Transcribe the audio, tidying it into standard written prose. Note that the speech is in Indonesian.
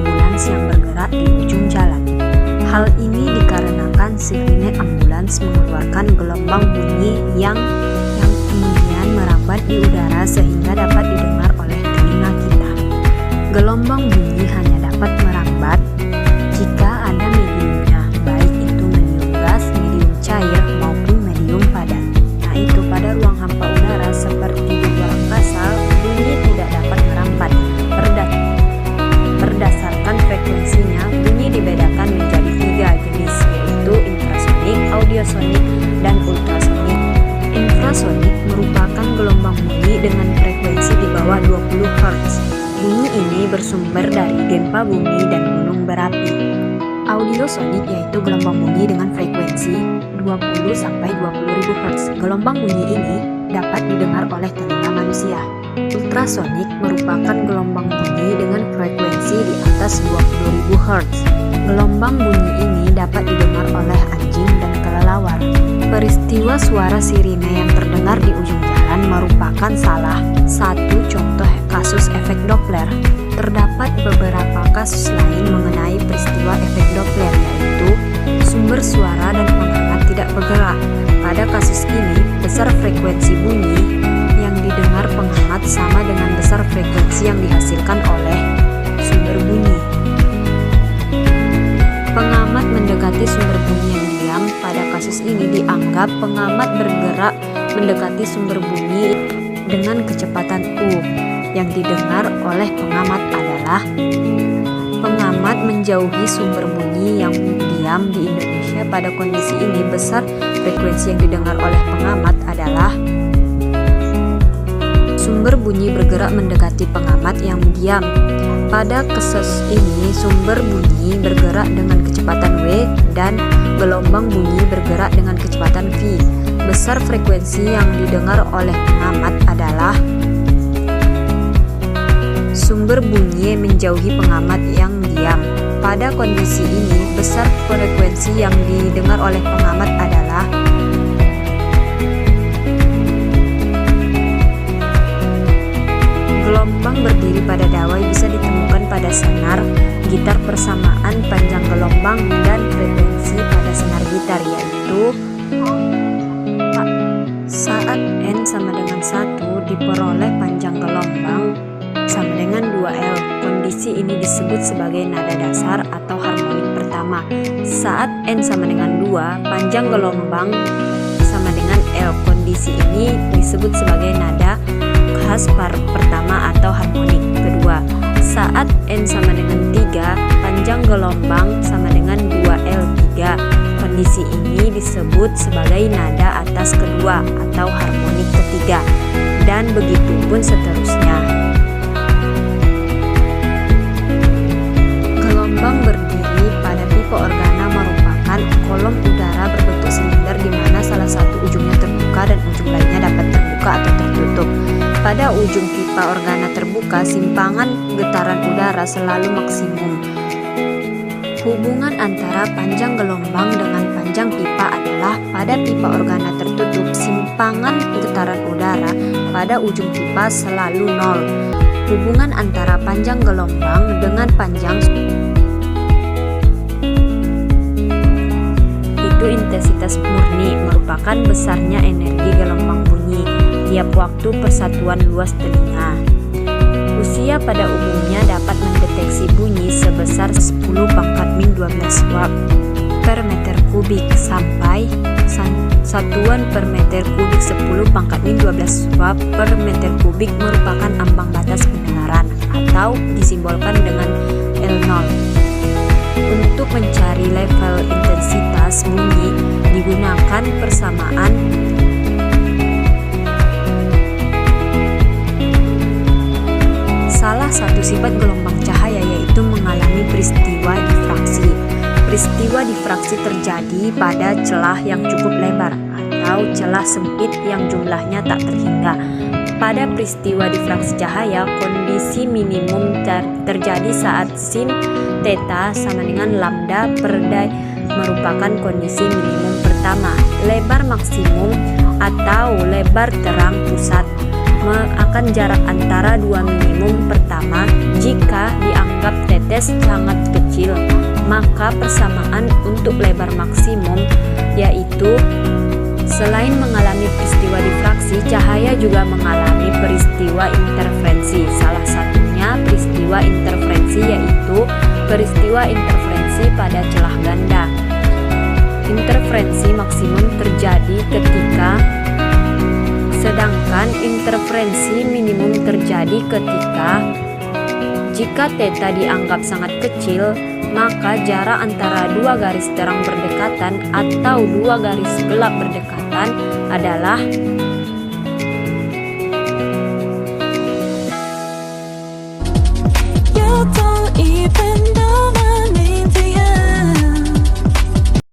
ambulans yang bergerak di ujung jalan. Hal ini dikarenakan sirine ambulans mengeluarkan gelombang bunyi yang kemudian merambat di udara sehingga dapat didengar oleh telinga kita. Gelombang bunyi hanya dapat merambat jika ada mediumnya, baik itu medium gas, medium cair, maupun medium padat. Yaitu pada ruang hampa udara seperti di luar angkasa, bunyi tidak dapat merambat. Berdasarkan frekuensinya, bunyi dibedakan menjadi 3 jenis, yaitu infrasonik, audiosonik, dan ultrasonik. Infrasonik merupakan gelombang bunyi dengan frekuensi di bawah 20 Hz. Bunyi ini bersumber dari gempa bumi dan gunung berapi. Audiosonik yaitu gelombang bunyi dengan frekuensi 20-20.000 Hz. Gelombang bunyi ini dapat didengar oleh telinga manusia. Ultrasonik merupakan gelombang bunyi dengan frekuensi di atas 20.000 Hz. Gelombang bunyi ini dapat didengar oleh anjing dan kelelawar. Peristiwa suara sirine yang terdengar di ujung jalan merupakan salah satu contoh kasus efek Doppler. Terdapat beberapa kasus lain mengenai peristiwa efek Doppler, yaitu sumber suara dan penghangat tidak bergerak. Pada kasus ini, besar frekuensi bunyi yang didengar penghangat sama dengan besar frekuensi yang dihasilkan oleh sumber bunyi. Pengamat mendekati sumber bunyi yang diam. Pada kasus ini dianggap pengamat bergerak mendekati sumber bunyi dengan kecepatan U. Yang didengar oleh pengamat adalah pengamat menjauhi sumber bunyi yang diam. Di Indonesia pada kondisi ini besar frekuensi yang didengar oleh pengamat adalah sumber bunyi bergerak mendekati pengamat yang diam. Pada kasus ini sumber bunyi bergerak dengan kecepatan V dan gelombang bunyi bergerak dengan kecepatan V. Besar frekuensi yang didengar oleh pengamat adalah sumber bunyi menjauhi pengamat yang diam. Pada kondisi ini, besar frekuensi yang didengar oleh pengamat adalah gelombang berdiri pada dawai bisa ditemukan pada senar gitar persamaan panjang gelombang dan frekuensi pada senar gitar, yaitu saat N sama dengan 1 diperoleh panjang gelombang sama dengan 2L. Kondisi ini disebut sebagai nada dasar atau harmonik pertama. Saat N sama dengan 2, panjang gelombang sama dengan L. Kondisi ini disebut sebagai nada khas pertama atau harmonik kedua. Saat N sama dengan 3, panjang gelombang sama dengan 2L3. Kondisi ini disebut sebagai nada atas kedua atau harmonik ketiga. Dan begitu pun seterusnya. Gelombang berdiri pada pipa organa merupakan kolom udara berbentuk silinder di mana salah satu ujungnya terbuka dan ujung lainnya dapat terbuka atau tertutup. Pada ujung pipa organa terbuka, simpangan getaran udara selalu maksimum. Hubungan antara panjang gelombang dengan panjang pipa adalah pada pipa organa tertutup, simpangan getaran udara pada ujung pipa selalu 0. Hubungan antara panjang gelombang dengan panjang itu intensitas murni, merupakan besarnya energi gelombang bunyi tiap waktu persatuan luas telinga. Usia pada umumnya dapat mendeteksi bunyi sebesar 10⁻12 watt per meter kubik sampai satuan per meter kubik 10⁻12 watt per meter kubik merupakan ambang batas pendengaran atau disimbolkan dengan L0. Untuk mencari level intensitas bunyi digunakan persamaan salah satu sifat gelombang cahaya yaitu mengalami peristiwa difraksi. Peristiwa difraksi terjadi pada celah yang cukup lebar atau celah sempit yang jumlahnya tak terhingga. Pada peristiwa difraksi cahaya, kondisi minimum terjadi saat sin theta sama dengan lambda per day merupakan kondisi minimum pertama. Lebar maksimum atau lebar terang pusat akan jarak antara dua minimum pertama jika dianggap tetes sangat kecil, maka persamaan untuk lebar maksimum yaitu selain mengalami peristiwa difraksi, cahaya juga mengalami peristiwa interferensi. Salah satunya peristiwa interferensi yaitu peristiwa interferensi pada celah ganda. Interferensi maksimum terjadi ketika, sedangkan interferensi minimum terjadi ketika jika theta dianggap sangat kecil, maka jarak antara dua garis terang berdekatan atau dua garis gelap berdekatan adalah